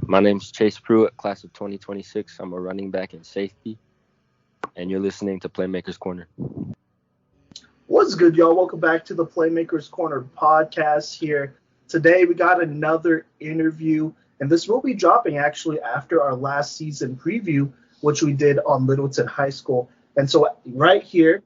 My name's Chase Prueitt, class of 2026. I'm a running back and safety, and you're listening to Playmakers Corner. What's good, y'all? Welcome back to the Playmakers Corner podcast here. Today, we got another interview, and this will be dropping actually after our last season preview, which we did on Littleton High School. And so right here,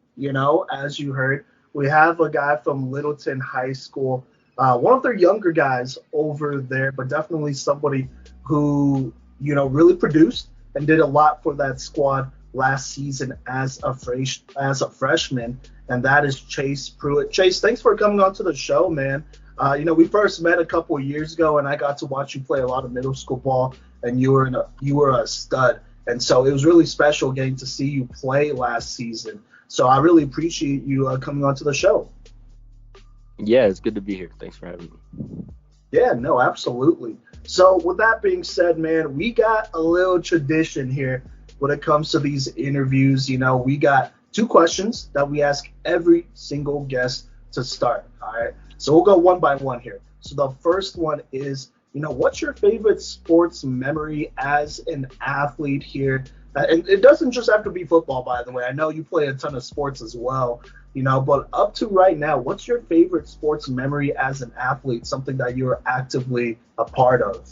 as you heard, we have a guy from Littleton High School, one of their younger guys over there, but definitely somebody who, really produced and did a lot for that squad last season as a freshman, and that is Chase Prueitt. Chase, thanks for coming on to the show, man. We first met a couple of years ago, and I got to watch you play a lot of middle school ball, and you were a stud. And so it was really special getting to see you play last season. So I really appreciate you coming on to the show. Yeah, it's good to be here. Thanks for having me. Yeah, no, absolutely. So with that being said, man, we got a little tradition here when it comes to these interviews. We got two questions that we ask every single guest to start. All right. So we'll go one by one here. So the first one is, what's your favorite sports memory as an athlete here? And it doesn't just have to be football, by the way. I know you play a ton of sports as well, but up to right now, what's your favorite sports memory as an athlete, something that you're actively a part of?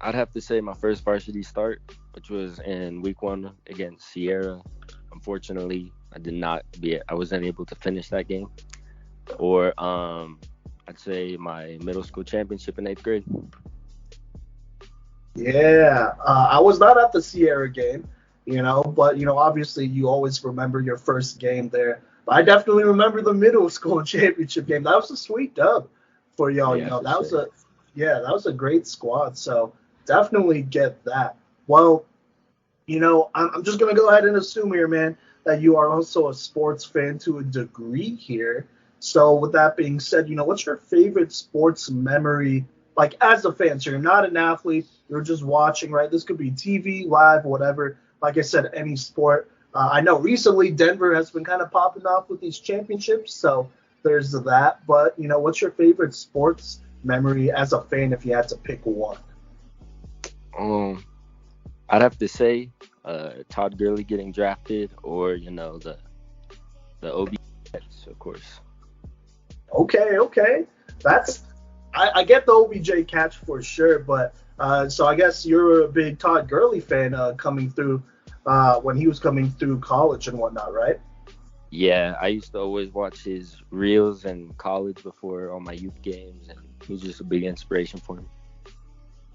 I'd have to say my first varsity start, which was in week 1 against Sierra. Unfortunately, I wasn't able to finish that game. Or I'd say my middle school championship in 8th grade. Yeah, I was not at the Sierra game, but obviously you always remember your first game there. But I definitely remember the middle school championship game. That was a sweet dub for y'all. Yeah, that was a great squad. So definitely get that. Well, I'm just gonna go ahead and assume here, man, that you are also a sports fan to a degree here. So with that being said, what's your favorite sports memory? Like as a fan, so you're not an athlete, you're just watching, right? This could be TV, live, whatever. Like I said, any sport. I know recently Denver has been kind of popping off with these championships, so there's that. But, what's your favorite sports memory as a fan if you had to pick one? I'd have to say Todd Gurley getting drafted or, the OB, of course. Okay. I get the OBJ catch for sure, but so I guess you're a big Todd Gurley fan coming through when he was coming through college and whatnot, right? Yeah, I used to always watch his reels in college before all my youth games, and he's just a big inspiration for me.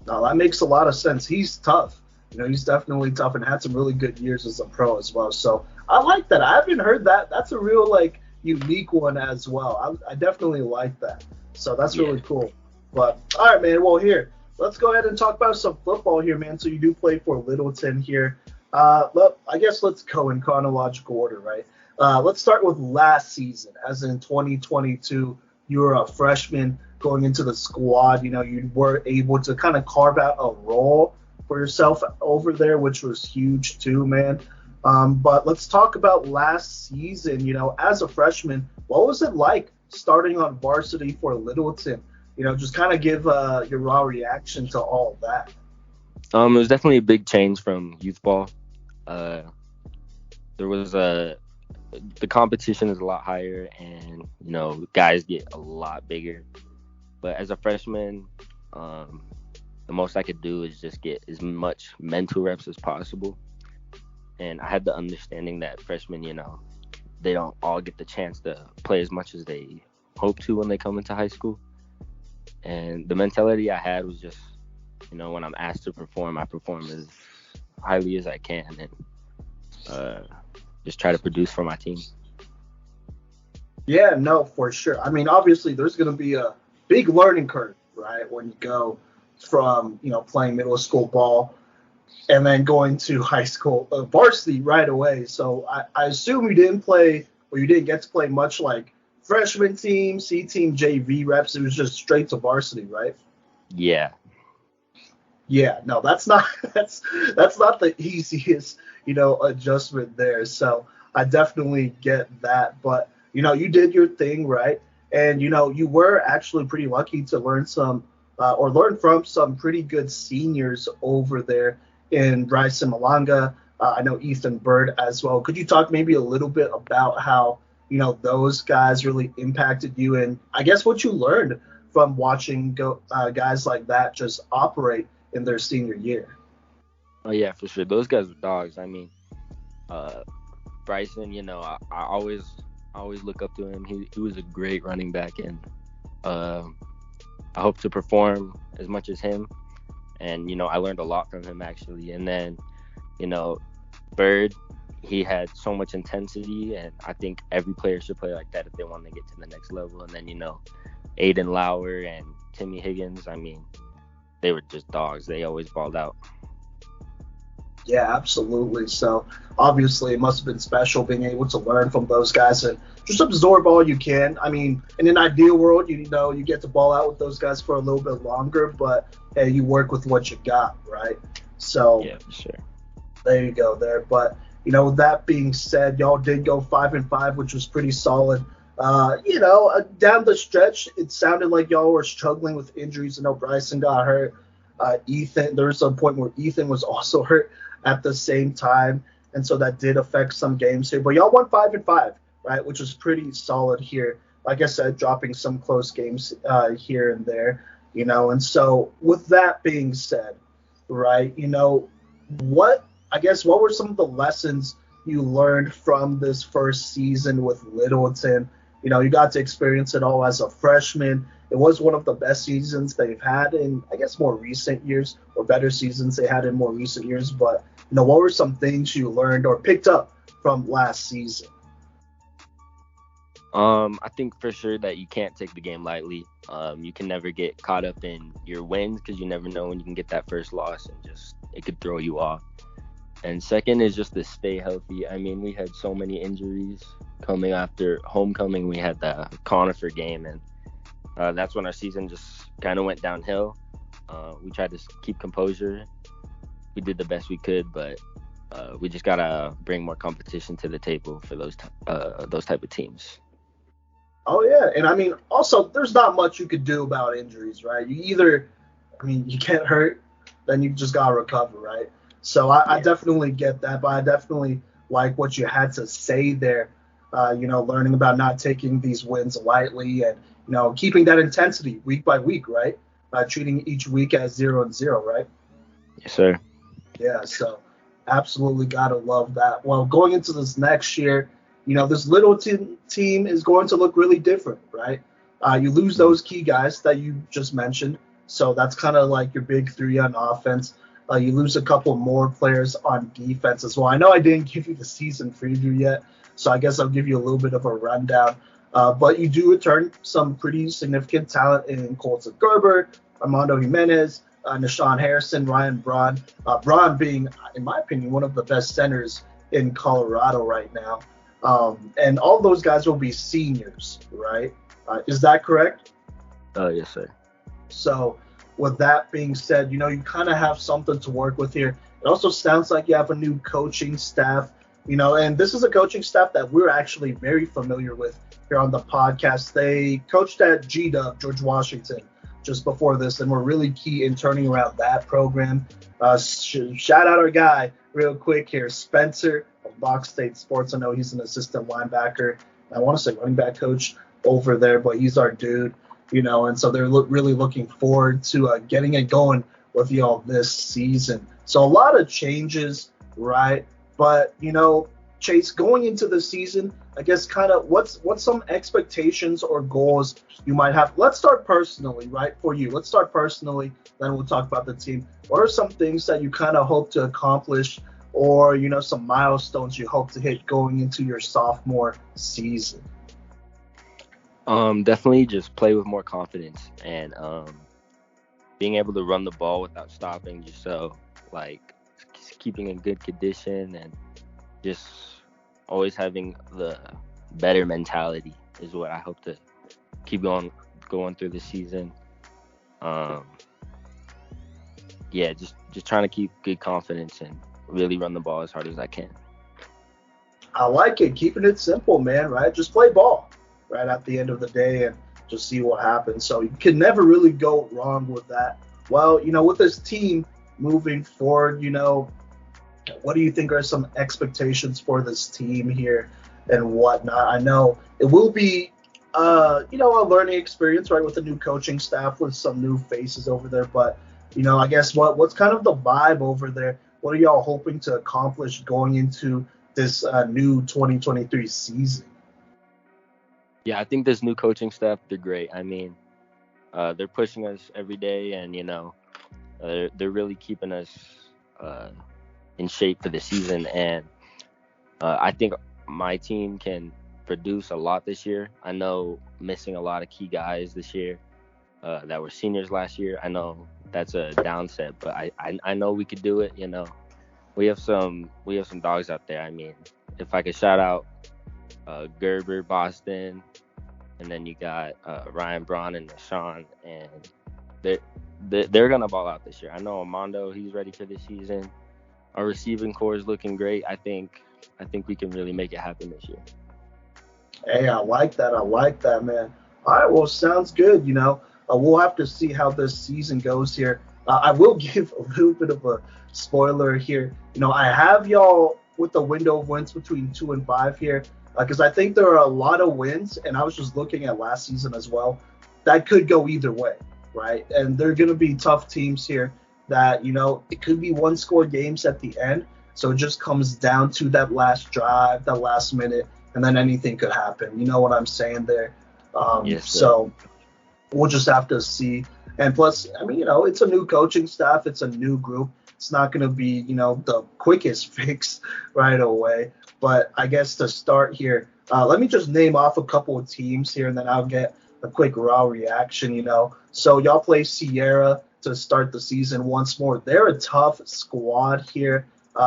No, that makes a lot of sense. He's tough. He's definitely tough and had some really good years as a pro as well. So I like that. I haven't heard that. That's a real, unique one as well. I definitely like that. So that's really cool. But, all right, man. Well, here, let's go ahead and talk about some football here, man. So you do play for Littleton here. I guess let's go in chronological order, right? Let's start with last season, as in 2022. You were a freshman going into the squad. You were able to kind of carve out a role for yourself over there, which was huge too, man. But let's talk about last season. As a freshman, what was it like starting on varsity for Littleton? Just kind of give your raw reaction to all of that. It was definitely a big change from youth ball. There was the competition is a lot higher, and guys get a lot bigger. But as a freshman, the most I could do is just get as much mental reps as possible. And I had the understanding that freshmen, they don't all get the chance to play as much as they hope to when they come into high school. And the mentality I had was just, when I'm asked to perform, I perform as highly as I can and just try to produce for my team. Yeah, no, for sure. I mean, obviously, there's going to be a big learning curve, right, when you go from, playing middle school ball and then going to high school varsity right away. So I assume you didn't play, or you didn't get to play much like freshman team, C team, JV reps. It was just straight to varsity, right? Yeah. Yeah, no, that's not not the easiest, adjustment there. So I definitely get that. But, you did your thing, right? And, you were actually pretty lucky to learn some or learn from some pretty good seniors over there in Bryson Malanga. I know Ethan Bird as well. Could you talk maybe a little bit about how, those guys really impacted you, and I guess what you learned from watching guys like that just operate in their senior year? Oh yeah, for sure. Those guys were dogs. I mean, uh, Bryson, I always look up to him. He was a great running back, and uh, I hope to perform as much as him. And I learned a lot from him actually. And then you know, Bird, he had so much intensity, and I think every player should play like that if they want to get to the next level. And then Aiden Lauer and Timmy Higgins, I mean, they were just dogs. They always balled out. Yeah, absolutely. So obviously, it must have been special being able to learn from those guys and just absorb all you can. I mean, in an ideal world, you get to ball out with those guys for a little bit longer, but hey, you work with what you got, right? So Yeah, for sure. there you go there. But with that being said, y'all did go 5-5, which was pretty solid. Down the stretch, it sounded like y'all were struggling with injuries. I know Bryson got hurt. Ethan, there was a point where Ethan was also hurt at the same time, and so that did affect some games here. But y'all won 5-5, right, which was pretty solid here. Like I said, dropping some close games here and there, And so with that being said, right, what were some of the lessons you learned from this first season with Littleton? You got to experience it all as a freshman. It was one of the best seasons they've had in, I guess, more recent years, or better seasons they had in more recent years. But, what were some things you learned or picked up from last season? I think for sure that you can't take the game lightly. You can never get caught up in your wins because you never know when you can get that first loss and just it could throw you off. And second is just to stay healthy. I mean, we had so many injuries coming after homecoming. We had the Conifer game, and that's when our season just kind of went downhill. We tried to keep composure. We did the best we could, but we just gotta bring more competition to the table for those type of teams. Oh, yeah. And I mean, also, there's not much you could do about injuries, right? You get hurt, then you just got to recover, right? So I definitely get that, but I definitely like what you had to say there, learning about not taking these wins lightly and, keeping that intensity week by week, right? Treating each week as 0-0, right? Yes, sir. Yeah, so absolutely got to love that. Well, going into this next year, this Littleton team is going to look really different, right? You lose those key guys that you just mentioned, so that's kind of like your big three on offense. You lose a couple more players on defense as well. I know I didn't give you the season preview yet, so I guess I'll give you a little bit of a rundown. But you do return some pretty significant talent in Colton Gerber, Armando Jimenez, Nashawn Harrison, Ryan Braun. Braun being, in my opinion, one of the best centers in Colorado right now. And all those guys will be seniors, right? Is that correct? Yes, sir. So with that being said, you kind of have something to work with here. It also sounds like you have a new coaching staff, and this is a coaching staff that we're actually very familiar with here on the podcast. They coached at GW, George Washington, just before this, and were really key in turning around that program. Shout out our guy real quick here, Spencer of Box State Sports. I know he's an assistant linebacker. I want to say running back coach over there, but he's our dude, and so they're really looking forward to getting it going with y'all this season. So a lot of changes, right? But, Chase, going into the season, I guess kind of what's some expectations or goals you might have? Let's start personally, right, for you. Let's start personally, then we'll talk about the team. What are some things that you kind of hope to accomplish or, some milestones you hope to hit going into your sophomore season? Definitely just play with more confidence and being able to run the ball without stopping, just so like keeping in good condition and just always having the better mentality is what I hope to keep going through the season. Just trying to keep good confidence and really run the ball as hard as I can. I like it, keeping it simple, man, right? Just play ball, right, at the end of the day, and just see what happens. So you can never really go wrong with that. Well, with this team moving forward, what do you think are some expectations for this team here and whatnot? I know it will be, a learning experience, right, with the new coaching staff, with some new faces over there. But, I guess what's kind of the vibe over there? What are y'all hoping to accomplish going into this new 2023 season? Yeah, I think this new coaching staff, they're great. I mean, they're pushing us every day, and they're really keeping us in shape for the season. And I think my team can produce a lot this year. I know missing a lot of key guys this year that were seniors last year. I know that's a downset, but I know we could do it. We have some dogs out there. I mean, if I could shout out Gerber, Boston, and then you got Ryan Braun and Sean, and they're gonna ball out this year. I know Armando, he's ready for this season. Our receiving core is looking great. I think we can really make it happen this year. Hey, I like that, man. All right, well, sounds good. We'll have to see how this season goes here. I will give a little bit of a spoiler here. I have y'all with the window of wins between 2 and 5 here, because I think there are a lot of wins, and I was just looking at last season as well. That could go either way, right? And they're going to be tough teams here that, it could be one-score games at the end. So it just comes down to that last drive, that last minute, and then anything could happen. You know what I'm saying there? Yes, so we'll just have to see. And plus, I mean, it's a new coaching staff. It's a new group. It's not going to be, the quickest fix right away. But I guess to start here, let me just name off a couple of teams here, and then I'll get a quick raw reaction, So y'all play Sierra to start the season once more. They're a tough squad here.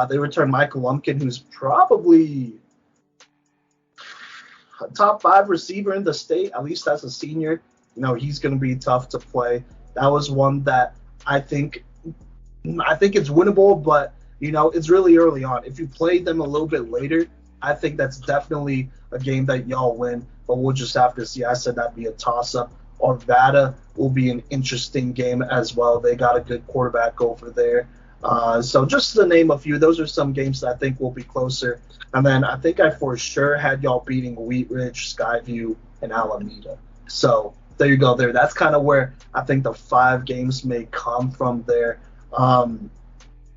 They return Michael Lumpkin, who's probably a top 5 receiver in the state, at least as a senior. He's going to be tough to play. That was one that I think it's winnable, but, it's really early on. If you play them a little bit later, I think that's definitely a game that y'all win, but we'll just have to see. I said that'd be a toss-up. Arvada will be an interesting game as well. They got a good quarterback over there. So just to name a few, those are some games that I think will be closer. And then I think I for sure had y'all beating Wheat Ridge, Skyview, and Alameda. So there you go there. That's kind of where I think the 5 games may come from there.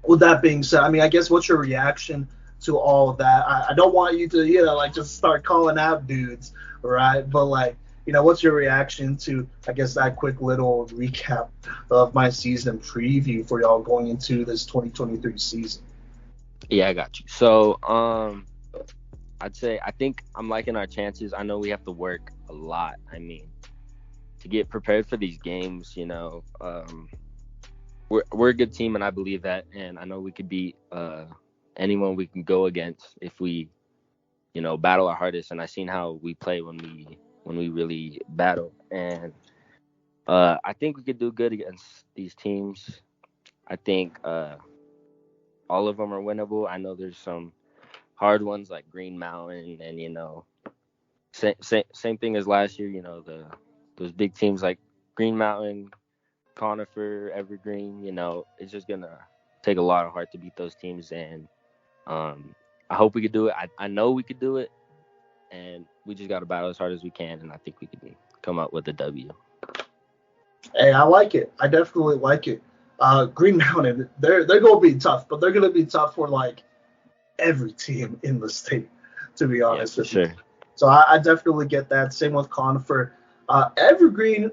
With that being said, I mean, I guess what's your reaction to all of that? I don't want you to, just start calling out dudes, right? But, what's your reaction to, I guess, that quick little recap of my season preview for y'all going into this 2023 season? Yeah, I got you. So, I'd say I think I'm liking our chances. I know we have to work a lot. I mean, to get prepared for these games, we're a good team, and I believe that. And I know we could beat anyone we can go against if we, battle our hardest. And I've seen how we play when we really battle. And I think we could do good against these teams. I think all of them are winnable. I know there's some hard ones like Green Mountain, and same thing as last year. Those big teams like Green Mountain, Conifer, Evergreen. It's just gonna take a lot of heart to beat those teams, and I hope we could do it. I know we could do it, and we just gotta battle as hard as we can, and I think we could come out with a W. Hey, I like it. I definitely like it. Green Mountain, they're gonna be tough, but they're gonna be tough for every team in the state, to be honest with you. Sure. So I definitely get that. Same with Conifer. Evergreen,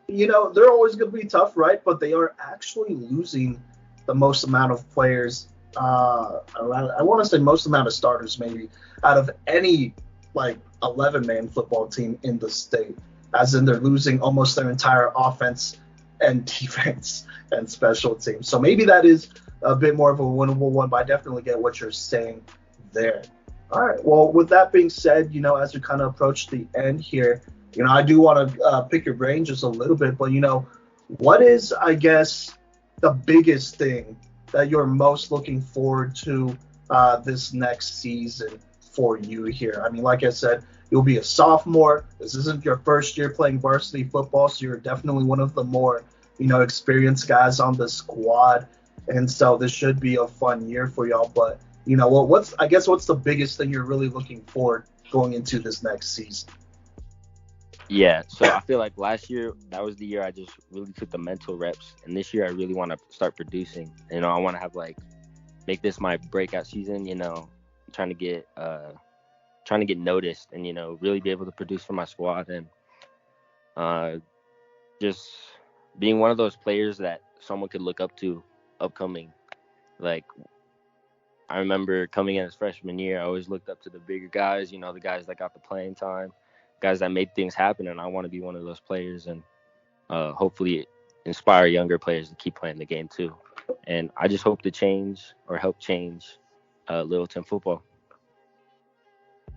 they're always going to be tough, right? But they are actually losing the most amount of players. I want to say most amount of starters, maybe, out of any 11-man football team in the state. As in, they're losing almost their entire offense and defense and special teams. So maybe that is a bit more of a winnable one, but I definitely get what you're saying there. All right. Well, with that being said, as we kind of approach the end here, I do want to pick your brain just a little bit, but, what is, I guess, the biggest thing that you're most looking forward to this next season for you here? I mean, like I said, You'll be a sophomore. This isn't your first year playing varsity football, so you're definitely one of the more, experienced guys on the squad. And so this should be a fun year for y'all. But, what's the biggest thing you're really looking forward going into this next season? Yeah, so I feel like last year, that was the year I just really took the mental reps. And this year, I really want to start producing. I want to have, make this my breakout season, trying to get noticed and, really be able to produce for my squad. And just being one of those players that someone could look up to upcoming. Like, I remember coming in as freshman year, I always looked up to the bigger guys, the guys that got the playing time, guys that made things happen, and I want to be one of those players and hopefully inspire younger players to keep playing the game too. And I just hope to help change Littleton football.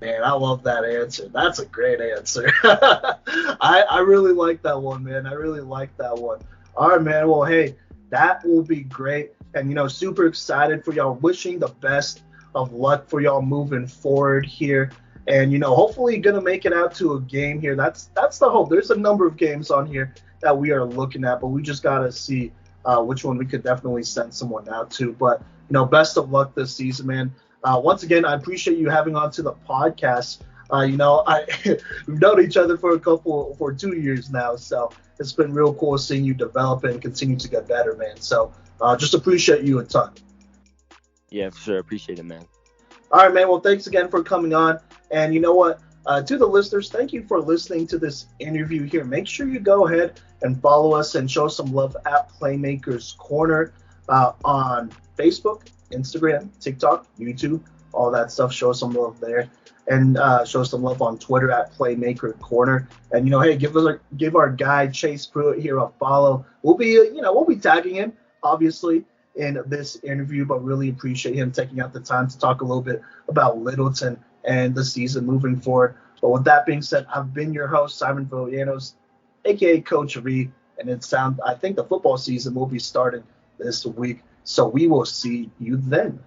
Man, I love that answer. That's a great answer. I really like that one, man. I really like that one. All right, man. Well, hey, that will be great. And, super excited for y'all. Wishing the best of luck for y'all moving forward here. And, hopefully going to make it out to a game here. That's the hope. There's a number of games on here that we are looking at, but we just got to see which one we could definitely send someone out to. But, best of luck this season, man. Once again, I appreciate you having on to the podcast. We've known each other for 2 years now, so it's been real cool seeing you develop and continue to get better, man. So just appreciate you a ton. Yeah, for sure. Appreciate it, man. All right, man. Well, thanks again for coming on. And you know what? To the listeners, thank you for listening to this interview here. Make sure you go ahead and follow us and show some love at Playmakers Corner on Facebook, Instagram, TikTok, YouTube, all that stuff. Show some love there, and show some love on Twitter at Playmaker Corner. And hey, give our guy Chase Prueitt here a follow. We'll be tagging him obviously in this interview, but really appreciate him taking out the time to talk a little bit about Littleton and the season moving forward. But with that being said, I've been your host, Simon Villanos, aka Coach V, and I think the football season will be starting this week. So we will see you then.